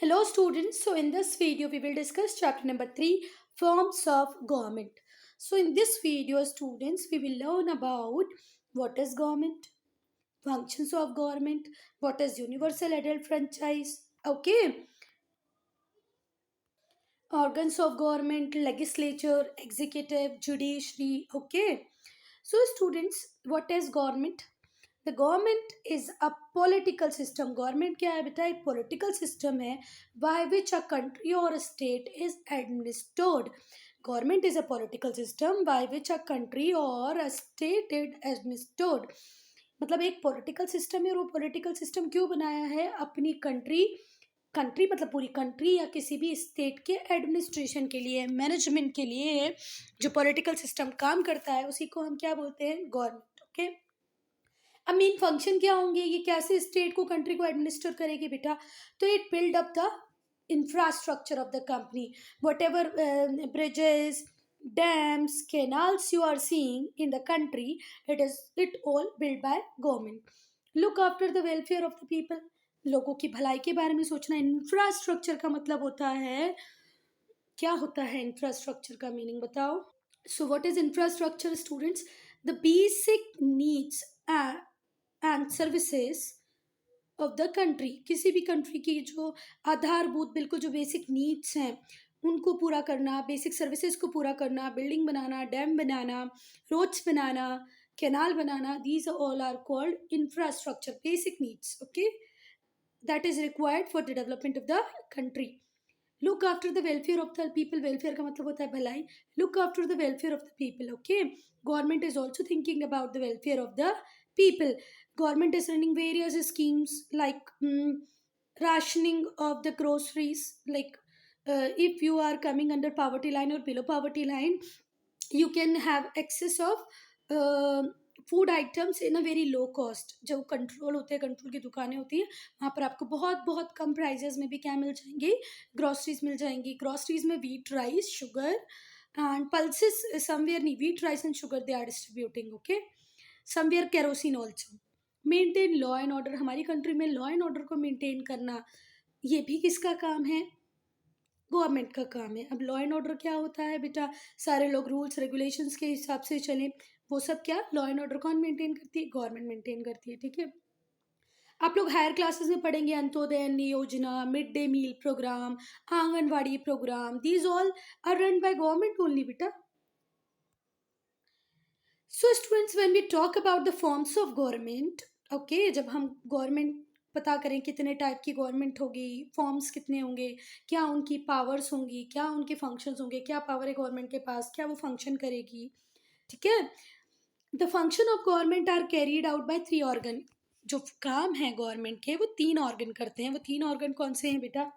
Hello students, so in this video we will discuss chapter number 3, forms of government. So in this video students we will learn about what is government, functions of government, what is universal adult franchise, okay, organs of government, legislature, executive, judiciary, okay. So students, what is government? The government is a political system. Government क्या है बेटा? एक political system है by which a country or a state is administered. Government is a political system by which a country or a state is administered. मतलब एक political system है और वो political system क्यों बनाया है? अपनी कंट्री मतलब पूरी कंट्री या किसी भी स्टेट के एडमिनिस्ट्रेशन के लिए, मैनेजमेंट के लिए जो पॉलिटिकल सिस्टम काम करता है उसी को हम क्या बोलते हैं? Government, okay. अब मेन फंक्शन क्या होंगे? ये कैसे स्टेट को कंट्री को एडमिनिस्टर करेगी बेटा? तो it build up the infrastructure of the company, whatever bridges, dams, canals you are seeing in the country, it all build by government. Look after the welfare of the people, लोगों की भलाई के बारे में सोचना। Infrastructure का मतलब होता है, क्या होता है इंफ्रास्ट्रक्चर का मीनिंग बताओ? So what is infrastructure students? The basic needs and services of the country, किसी भी कंट्री की जो आधारभूत बिल्कुल जो बेसिक नीड्स हैं उनको पूरा करना, बेसिक सर्विसेज को पूरा करना, बिल्डिंग बनाना, डैम बनाना, रोड्स बनाना, कैनाल बनाना, these all are called infrastructure, basic needs, okay, that is required for the development of the country. Look after the welfare of the people, welfare का मतलब होता है भलाई। Look after the welfare of the people, okay. Government is also thinking about the welfare of the people. Government is running various schemes like rationing of the groceries, like if you are coming under poverty line or below poverty line, you can have access of food items in a very low cost. जो control होते हैं, control की दुकानें होती हैं, वहाँ पर आपको बहुत बहुत कम प्राइजेस में भी क्या मिल जाएंगी? ग्रॉसरीज मिल जाएंगी। ग्रॉसरीज में wheat, rice, sugar and pulses, somewhere नहीं, wheat, rice and sugar they are distributing, okay. Somewhere kerosene also. Maintain law and order, हमारी कंट्री में लॉ एंड ऑर्डर को मेंटेन करना ये भी किसका काम है? गवर्नमेंट का काम है। अब लॉ एंड ऑर्डर क्या होता है बेटा? सारे लोग रूल्स रेगुलेशंस के हिसाब से चलें, वो सब क्या लॉ एंड ऑर्डर कौन मेंटेन करती है? गवर्नमेंट मेंटेन करती है, ठीक है। आप लोग हायर क्लासेस में पढ़ेंगे Antyodaya Anna Yojana, mid day meal program, anganwadi program, these all are run by government only बेटा। So students, when we talk about the forms of government, okay, जब हम गवर्नमेंट पता करें कितने टाइप की गवर्नमेंट होगी, फॉर्म्स कितने होंगे, क्या उनकी पावर्स होंगी, क्या उनके फंक्शंस होंगे, क्या पावर है गवर्नमेंट के पास, क्या वो फंक्शन करेगी, ठीक है। The function of government are carried out by 3 organ. जो काम है गवर्नमेंट के वो 3 ऑर्गन करते हैं। वो 3 ऑर्गन कौन से हैं बेटा?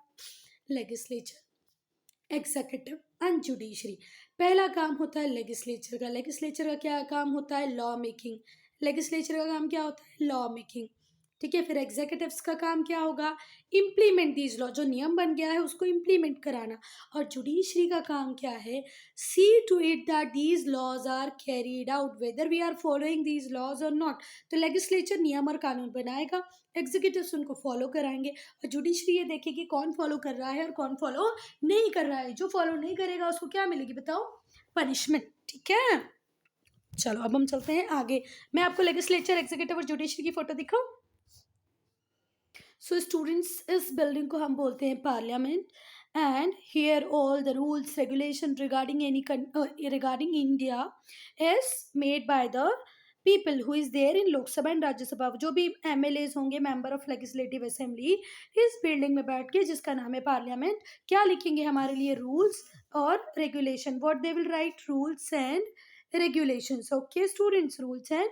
Legislature, executive and judiciary. पहला काम होता है लेजिस्लेचर का। लेजिस्लेचर का क्या काम होता है? Law making. लेजिस्लेचर का काम क्या होता है? लॉ मेकिंग, ठीक है। फिर एग्जीक्यूटिव्स का काम क्या होगा? इम्प्लीमेंट दीज लॉ, जो नियम बन गया है उसको इम्प्लीमेंट कराना। और जुडिशरी का काम क्या है? See to it that these laws are carried out, whether we are following these laws or not. तो लेजिस्लेचर नियम और कानून बनाएगा, एग्जीक्यूटिव्स उनको फॉलो कराएंगे, और जुडिशरी ये देखेगी कौन फॉलो कर रहा है और कौन फॉलो नहीं कर रहा है। जो फॉलो नहीं करेगा उसको क्या मिलेगी बताओ? पनिशमेंट, ठीक है। चलो अब हम चलते हैं आगे। मैं आपको लेजिस्लेचर, एग्जीक्यूटिव और जुडिशरी की फोटो दिखाऊं? सो स्टूडेंट्स, इस बिल्डिंग को हम बोलते हैं parliament, and here all the rules regulation regarding regarding India is made by the people who is there in Lok Sabha and Rajya Sabha. जो भी एमएलएज होंगे, मेंबर ऑफ लेजिस्लेटिव असेंबली, इस बिल्डिंग में बैठ के, जिसका नाम है पार्लियामेंट, क्या लिखेंगे हमारे लिए? रूल्स और regulation. What they will write? Rules and regulations, okay students, rules and.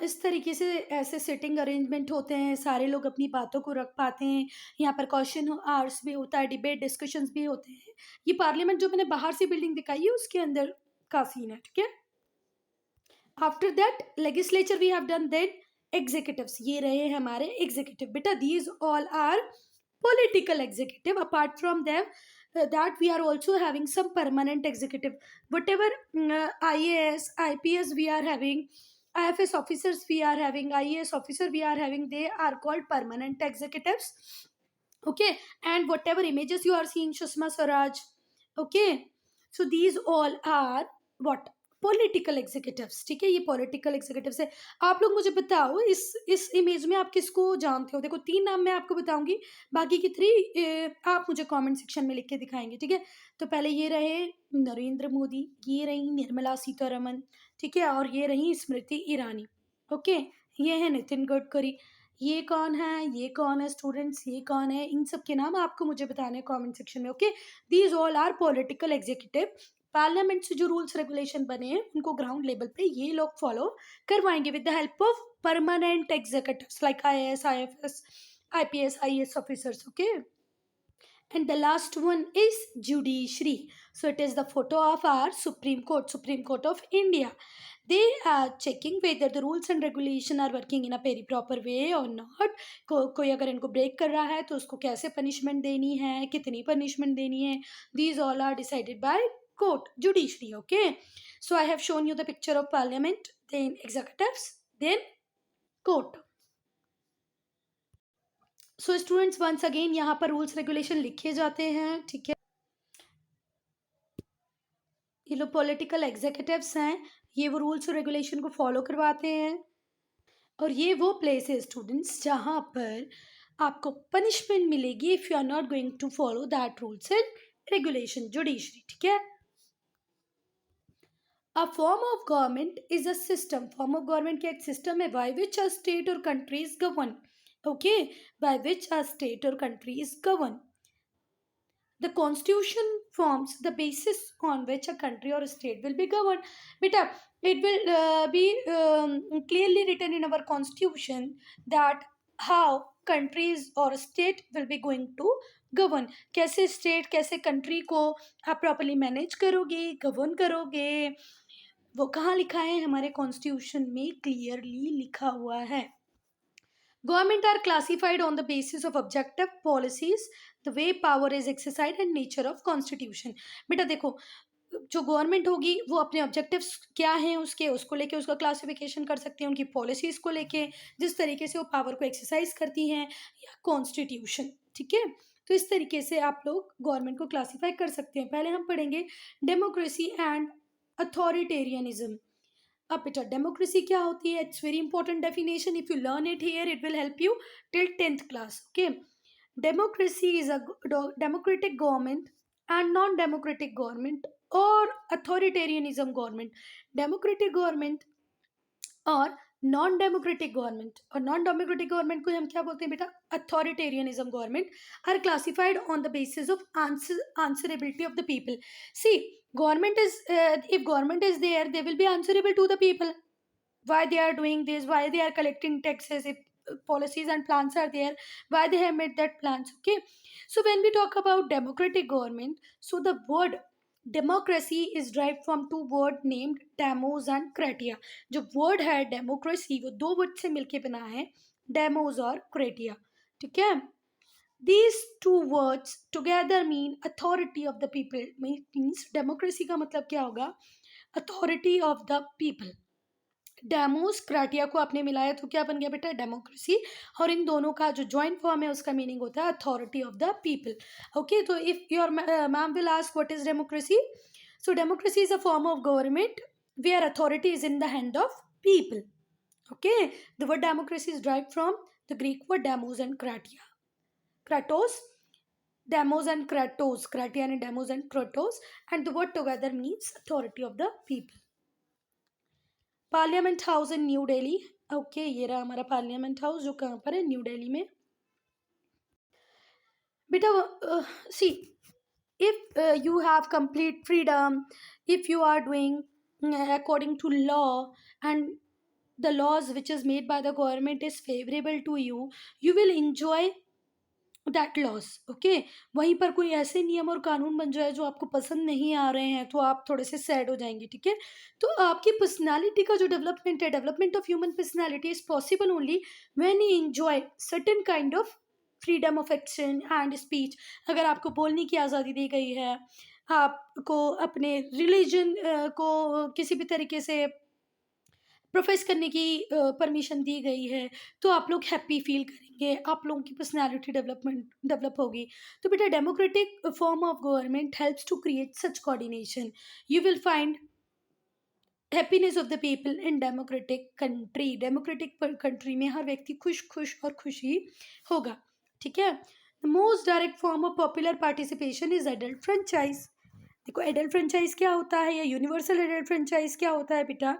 इस तरीके से ऐसे सिटिंग अरेंजमेंट होते हैं, सारे लोग अपनी बातों को रख पाते हैं। यहाँ पर क्वेश्चन आवर्स भी होता है, डिबेट डिस्कशंस भी होते हैं। ये पार्लियामेंट जो मैंने बाहर से बिल्डिंग दिखाई है उसके अंदर का सीन है, ठीक है। After that legislature we have done, then executives, ये रहे हमारे एग्जीक्यूटिव बेटा। These all are political executive. Apart from them, that we are also having some permanent executive. Whatever IAS, IPS we are having, IFS officers we are having, IAS officer we are having, they are called permanent executives. Okay, and whatever images you are seeing, Sushma Swaraj, okay, so these all are what, political executives, ठीक है, ये political executives है. आप लोग मुझे बताओ इस image में आप किसको जानते हो. देखो 3 नाम मैं आपको बताऊंगी, बाकी की 3 आप मुझे कमेंट सेक्शन में लिख के दिखाएंगे, ठीक है. तो पहले ये रहे नरेंद्र मोदी, ये रही निर्मला सीतारमन, ठीक है, और ये रही स्मृति ईरानी. ओके, ये है नितिन गडकरी. ये कौन है, ये कौन है स्टूडेंट्स, ये कौन है, इन सब के नाम आपको मुझे बताने कमेंट सेक्शन में. Okay, these all are political executive. Parliament से जो रूल्स रेगुलेशन बने हैं उनको ग्राउंड लेवल पे ये लोग फॉलो करवाएंगे with the help of permanent executives like IAS, IFS, IPS, IAS officers. Okay, and the last one is judiciary. So it is the photo of our Supreme Court of India. They are checking whether the rules and regulation are working in a very proper way or not. कोई अगर इनको break कर रहा है तो उसको कैसे punishment देनी है, कितनी पनिशमेंट देनी है, these all are decided by court, judiciary. Okay, so I have shown you the picture of parliament, then executives, then court. So students once again यहाँ पर रूल्स रेगुलेशन लिखे जाते हैं, ठीक है. ये लोग पॉलिटिकल एग्जीक्यूटिव्स हैं, ये वो रूल्स और रेगुलेशन को फॉलो करवाते हैं. और ये वो प्लेस है स्टूडेंट्स जहाँ पर आपको पनिशमेंट मिलेगी if you are not going to follow that rules and regulation, judiciary, ठीक है. A form of government is a system. Form of government क्या एक system है by which a state or country is governed. Okay, by which a state or country is governed. The constitution forms the basis on which a country or a state will be governed. Beta, it will be clearly written in our constitution that how countries or state will be going to govern. कैसे state, कैसे country को आप properly manage करोगे, govern करोगे, वो कहाँ लिखा है, हमारे कॉन्स्टिट्यूशन में क्लियरली लिखा हुआ है. Government are classified on the basis of objective policies, the way power is exercised and nature of constitution. बेटा देखो, जो गवर्नमेंट होगी वो अपने ऑब्जेक्टिव्स क्या हैं उसके, उसको लेके उसका क्लासिफिकेशन कर सकते हैं, उनकी पॉलिसीज को लेके, जिस तरीके से वो पावर को एक्सरसाइज करती हैं, या कॉन्स्टिट्यूशन, ठीक है. तो इस तरीके से आप लोग गवर्नमेंट को क्लासीफाई कर सकते हैं. पहले हम पढ़ेंगे डेमोक्रेसी एंड अथॉरिटेरियनिज्म. अब बेटा डेमोक्रेसी क्या होती है, it's very important definition. If you learn it here it will help you till 10th class. Okay, democracy is a democratic government and non democratic government और अथॉरिटेरियनिज्म गवर्नमेंट. डेमोक्रेटिक गवर्नमेंट और non democratic government, और non democratic government को हम क्या बोलते हैं बेटा, authoritarianism government, are classified on the basis of answerability of the people. See, government is if government is there, they will be answerable to the people. Why they are doing this, why they are collecting taxes, if policies and plans are there, why they have made that plans. Okay, so when we talk about democratic government, so the word democracy is drive from two word named demos and kratia. जो word है democracy वो 2 word से मिलके बना है, demos और क्रेटिया, ठीक है. These 2 words together mean authority of the people. Means democracy का मतलब क्या होगा, authority of the people. Demos kratia को आपने मिलाया तो क्या बन गया बेटा, डेमोक्रेसी. और इन दोनों का जो ज्वाइंट फॉर्म है उसका मीनिंग होता है authority of the people. Okay, तो if your ma'am will ask what is democracy, so democracy is a form of government where authority is in the hand of people. Okay, the word democracy is derived from the Greek word demos and kratia. Kratos, demos and kratos, kratia and demos and kratos, and the word together means authority of the people. Parliament house in New Delhi. Okay, ये रहा हमारा parliament house जो कहाँ पर है, new Delhi में. बेटा सी, if you have complete freedom, if you are doing according to law and the laws which is made by the government is favorable to you, you will enjoy that loss. Okay, वहीं पर कोई ऐसे नियम और कानून बन जाए जो आपको पसंद नहीं आ रहे हैं तो आप थोड़े से सैड हो जाएंगे, ठीक है. तो आपकी पर्सनालिटी का जो डेवलपमेंट है, development of human personality is possible only when you enjoy certain kind of freedom of action and speech. अगर आपको बोलने की आज़ादी दी गई है, आपको अपने रिलीजन को किसी भी तरीके से प्रोफेस करने की परमिशन दी गई है, तो आप लोग हैप्पी फील करेंगे, आप लोगों की पर्सनैलिटी डेवलप होगी। तो बेटा democratic form of government helps to create such coordination. You will find happiness of the people in democratic country. Democratic country में हर व्यक्ति खुश खुश और खुशी होगा, ठीक है। The most direct form of popular participation is adult franchise. देखो एडल्ट फ्रेंचाइज क्या होता है या यूनिवर्सल एडल्ट फ्रेंचाइज क्या होता है बेटा?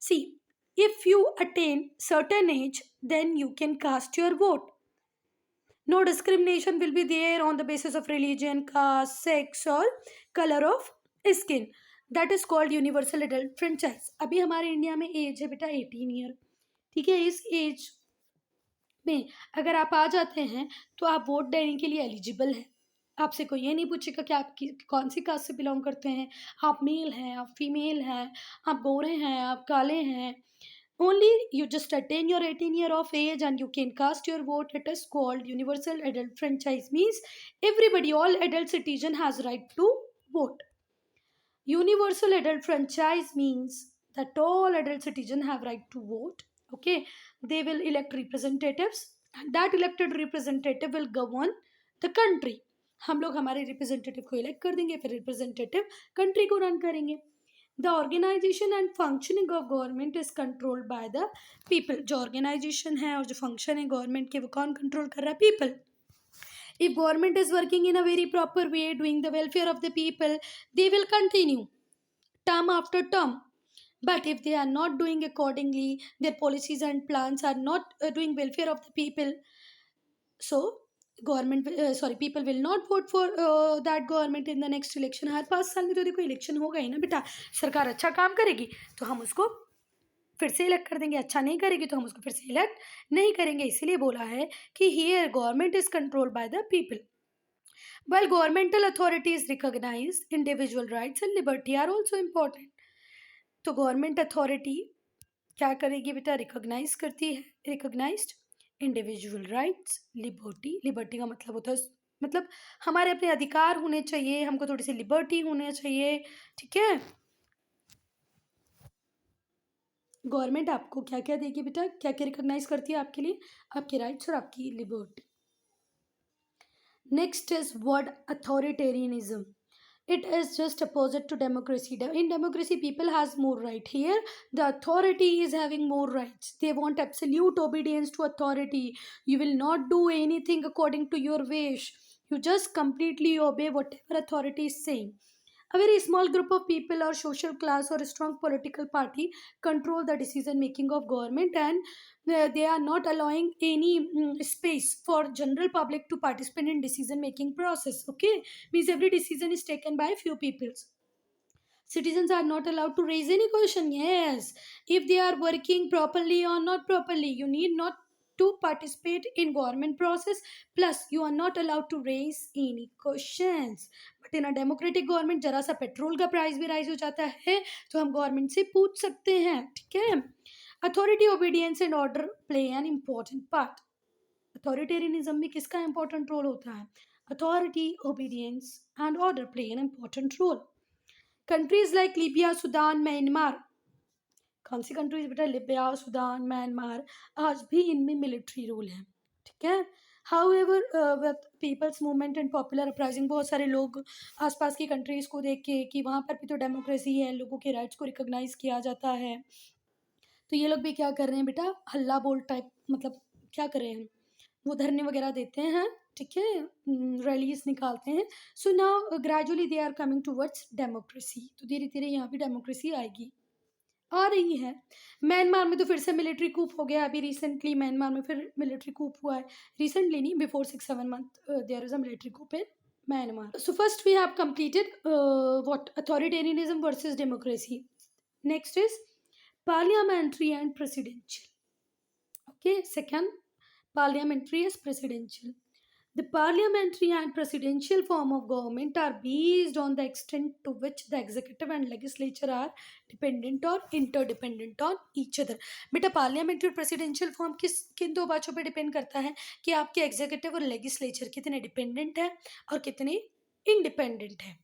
सी, if you attain certain age, then you can cast your vote. No discrimination will be there on the basis of religion, caste, sex or color of skin. That is called universal adult franchise. अभी हमारे India में as है बेटा 18 year, ठीक है। इस as में अगर आप आ जाते हैं तो आप वोट देने के लिए एलिजिबल हैं। आपसे कोई ये नहीं पूछेगा कि आप कौन सी कास्ट से बिलोंग करते हैं, आप मेल हैं, आप फीमेल हैं, आप गोरे हैं, आप काले हैं। Only you just attain your 18 year of age and you can cast your vote. It is called universal adult franchise. Means everybody, all adult citizen has right to vote. Universal adult franchise means that all adult citizen have right to vote. Okay, they will elect representatives and that elected representative will govern the country. हम लोग हमारे representative को elect कर देंगे, फिर representative country को run करेंगे। The organisation and functioning of government is controlled by the people. जो ऑर्गेनाइजेशन है और जो फंक्शन है गवर्नमेंट के, वो कौन कंट्रोल कर रहा है? People. If government is working in a very proper way, doing the welfare of the people, they will continue term after term. But if they are not doing accordingly, their policies and plans are not doing welfare of the people, so people will not vote for that government in the next election. हर 5 साल में तो देखो election होगा ही ना बेटा। सरकार अच्छा काम करेगी तो हम उसको फिर से इलेक्ट कर देंगे, अच्छा नहीं करेगी तो हम उसको फिर से इलेक्ट नहीं करेंगे। इसीलिए बोला है कि here government is controlled by the people. While governmental authorities recognize individual rights and liberty are also important. तो गवर्नमेंट अथॉरिटी क्या करेगी बेटा? रिकॉग्नाइज करती है, recognised individual rights, liberty. Liberty का मतलब होता है मतलब हमारे अपने अधिकार होने चाहिए, हमको थोड़ी सी लिबर्टी होनी चाहिए, ठीक है। गवर्नमेंट आपको क्या क्या देगी बेटा? क्या क्या रिकॉग्नाइज करती है आपके लिए? आपके राइट्स और आपकी liberty. Next is word authoritarianism. It is just opposite to democracy. In democracy, people has more right. Here, the authority is having more rights. They want absolute obedience to authority. You will not do anything according to your wish. You just completely obey whatever authority is saying. A very small group of people or social class or a strong political party control the decision making of government, and they are not allowing any space for general public to participate in decision making process. Okay, means every decision is taken by few people. Citizens are not allowed to raise any question. Yes, if they are working properly or not properly, you need not to participate in government process. Plus you are not allowed to raise any questions. But in a democratic government, जरा सा petrol का price भी rise हो जाता है तो हम government से पूछ सकते हैं, ठीक है। Authority, obedience and order play an important part. Authoritarianism में किसका इंपॉर्टेंट रोल होता है? Authority, obedience and order play an important role. Countries like Libya, Sudan, Myanmar, कौन सी कंट्रीज बेटा? लीबिया, सुडान, म्यांमार, आज भी इनमें मिलिट्री रूल है, ठीक है। However with people's movement and popular uprising, बहुत सारे लोग आसपास की कंट्रीज़ को देख के कि वहाँ पर भी तो डेमोक्रेसी है, लोगों के राइट्स को रिकॉग्नाइज किया जाता है, तो ये लोग भी क्या कर रहे हैं बेटा? हल्ला बोल टाइप, मतलब क्या कर रहे हैं? वो धरने वगैरह देते हैं, ठीक है, रैलीज निकालते हैं। So now gradually they are coming towards democracy. तो धीरे धीरे यहाँ भी डेमोक्रेसी आएगी, आ रही है। म्यांमार में तो फिर से मिलिट्री कूप हो गया, अभी रिसेंटली म्यांमार में फिर मिलिट्री कूप हुआ है। रिसेंटली नहीं, before 6-7 month there is a military coup in Myanmar. So first we have completed what authoritarianism versus democracy. Next is parliamentary and presidential. Okay, second parliamentary is presidential. The parliamentary and presidential form of government are based on the extent to which the executive and legislature are dependent or interdependent on each other. बेटा parliamentary और presidential form किन दो बातों पे depend करता है कि आपके एग्जीक्यूटिव और लेजिस्लेचर कितने डिपेंडेंट है और कितने इंडिपेंडेंट है.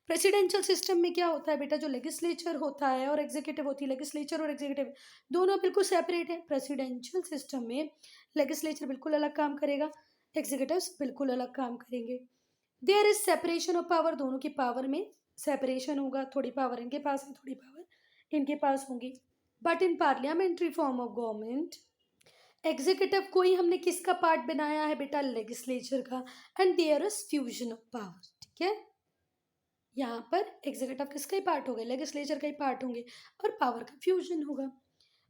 प्रेसिडेंशियल सिस्टम में क्या होता है बेटा, जो लेजिस्लेचर होता है और एग्जीक्यूटिव होती है, लेजिस्लेचर और एग्जीक्यूटिव दोनों बिल्कुल सेपरेट है। प्रेसिडेंशियल सिस्टम में लेजिस्लेचर बिल्कुल अलग काम करेगा, एग्जीक्यूटिव्स बिल्कुल अलग काम करेंगे। There is separation of power, दोनों की पावर में सेपरेशन होगा, थोड़ी पावर इनके पास है, थोड़ी पावर इनके पास होगी। But in parliamentary form of government, executive को ही हमने किसका पार्ट बनाया है बेटा, लेजिस्लेचर का, and there is fusion of power. ठीक है, यहाँ पर एग्जीक्यूटिव किसका ही पार्ट होगा, लेजिस्लेचर का ही पार्ट होंगे, और पावर का फ्यूजन होगा।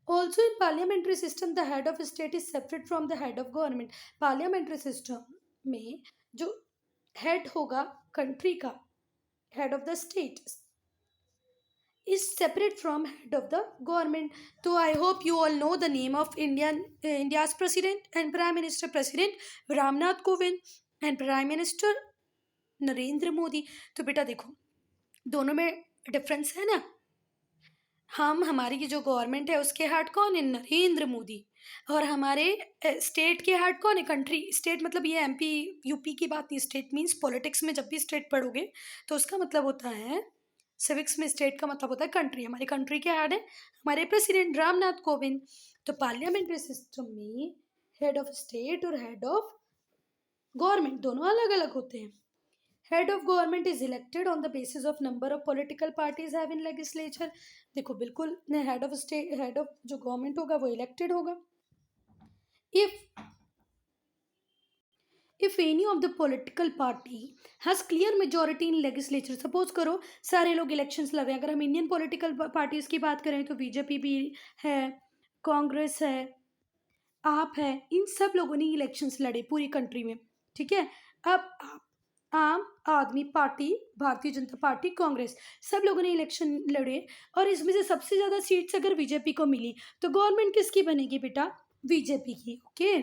Also in parliamentary system the head of state is separate from the head of government. Parliamentary system में जो हेड होगा कंट्री का, head of the state is separate from head of the government. So I hope you all know the name of India's president and prime minister. President Ramnath Kovind and prime minister Narendra Modi. तो बेटा देखो दोनों में difference है ना, हमारी की जो गवर्नमेंट है उसके हेड कौन है, नरेंद्र मोदी, और हमारे स्टेट के हेड कौन है, कंट्री। स्टेट मतलब ये एमपी यूपी की बात नहीं, स्टेट मीन्स पॉलिटिक्स में जब भी स्टेट पढ़ोगे तो उसका मतलब होता है, सिविक्स में स्टेट का मतलब होता है कंट्री। हमारी कंट्री के हेड है हमारे प्रेसिडेंट रामनाथ कोविंद। तो पार्लियामेंट्री सिस्टम में हेड ऑफ स्टेट और हेड ऑफ गवर्नमेंट दोनों अलग अलग होते हैं। Head of government is elected on the basis of number of political parties have in legislature. देखो बिल्कुल head of state, head of जो गवर्नमेंट होगा वो इलेक्टेड होगा। If any of the political party has clear majority in legislature, suppose करो सारे लोग elections लड़ रहे हैं, अगर हम इंडियन पॉलिटिकल पार्टीज की बात करें तो बीजेपी भी है, कांग्रेस है, आप है, इन सब लोगों ने इलेक्शंस लड़े पूरी कंट्री में। ठीक है, अब आम आदमी पार्टी, भारतीय जनता पार्टी, कांग्रेस, सब लोगों ने इलेक्शन लड़े, और इसमें से सबसे ज़्यादा सीट्स अगर बीजेपी को मिली तो गवर्नमेंट किसकी बनेगी बेटा, बीजेपी की। ओके,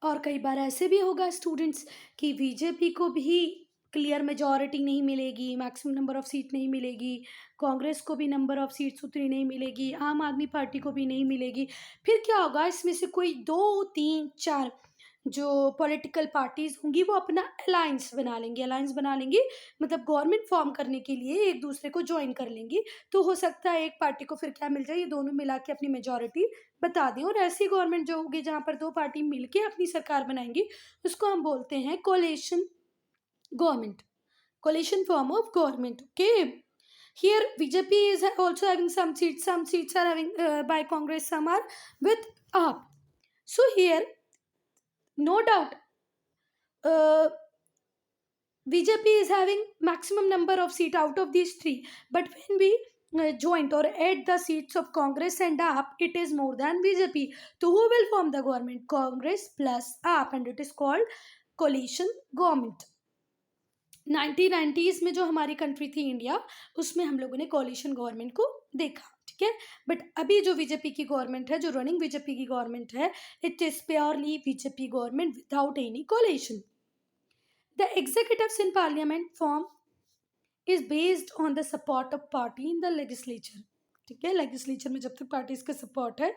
और कई बार ऐसे भी होगा स्टूडेंट्स कि बीजेपी को भी क्लियर मेजॉरिटी नहीं मिलेगी, मैक्सिमम नंबर ऑफ सीट नहीं मिलेगी, कांग्रेस को भी नंबर ऑफ सीट्स उतनी नहीं मिलेगी, आम आदमी पार्टी को भी नहीं मिलेगी। फिर क्या होगा, इसमें से कोई 2 3 4 जो पॉलिटिकल पार्टीज होंगी वो अपना अलायंस बना लेंगी, मतलब गवर्नमेंट फॉर्म करने के लिए एक दूसरे को ज्वाइन कर लेंगी। तो हो सकता है एक पार्टी को फिर क्या मिल जाए, ये दोनों मिला के अपनी मेजॉरिटी बता दें, और ऐसी गवर्नमेंट जो होगी जहाँ पर 2 पार्टी मिलके अपनी सरकार बनाएंगी उसको हम बोलते हैं coalition government, coalition form of government. Okay, here BJP is also having some seats are having by Congress, some are with AAP. So here no doubt BJP is having maximum number of seat out of these 3, but when we joint or add the seats of Congress and AAP, it is more than BJP. So who will form the government? Congress plus AAP, and it is called coalition government. 1990s में जो हमारी country थी India, उसमें हम लोगों ने coalition government को देखा। ठीक है, बट अभी जो बीजेपी की गवर्नमेंट है, जो रनिंग बीजेपी की गवर्नमेंट है, it is purely BJP government without any coalition. The executives in parliament form is based on the support of party in the legislature. ठीक है, लेजिस्लेचर में जब तक पार्टीज का सपोर्ट है,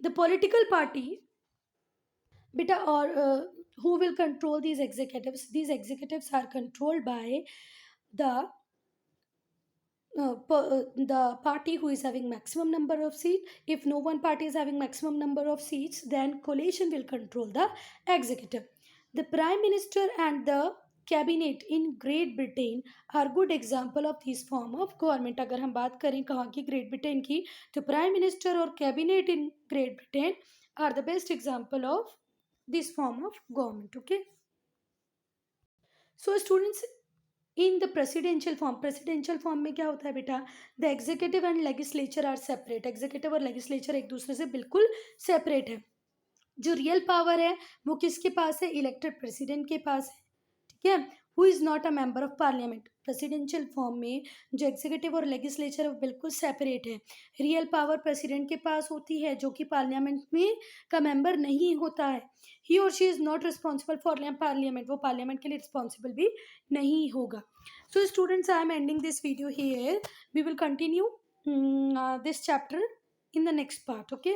द पॉलिटिकल पार्टी बेटा, और who will control these executives? These executives are controlled by the party who is having maximum number of seats. If no one party is having maximum number of seats, then coalition will control the executive. The prime minister and the cabinet in Great Britain are good example of this form of government. अगर हम बात करें कहाँ की, great Britain की, तो prime minister और cabinet in great Britain are the best example of this form of government. Okay, so students, in the presidential form में क्या होता है बेटा, the executive and legislature are separate. executive और legislature एक दूसरे से बिल्कुल separate है। जो रियल पावर है वो किसके पास है, इलेक्टेड प्रेसिडेंट के पास है। ठीक है, who is not a member of parliament. Presidential form में जो एग्जीक्यूटिव और लेजिस्लेचर है वो बिल्कुल सेपरेट है। रियल पावर प्रेसिडेंट के पास होती है जो कि पार्लियामेंट में का मेंबर नहीं होता है। ही और she is not responsible for parliament, वो पार्लियामेंट के लिए रिस्पॉन्सिबल भी नहीं होगा। So students, I am ending this video here. We will continue this chapter in the next part. Okay.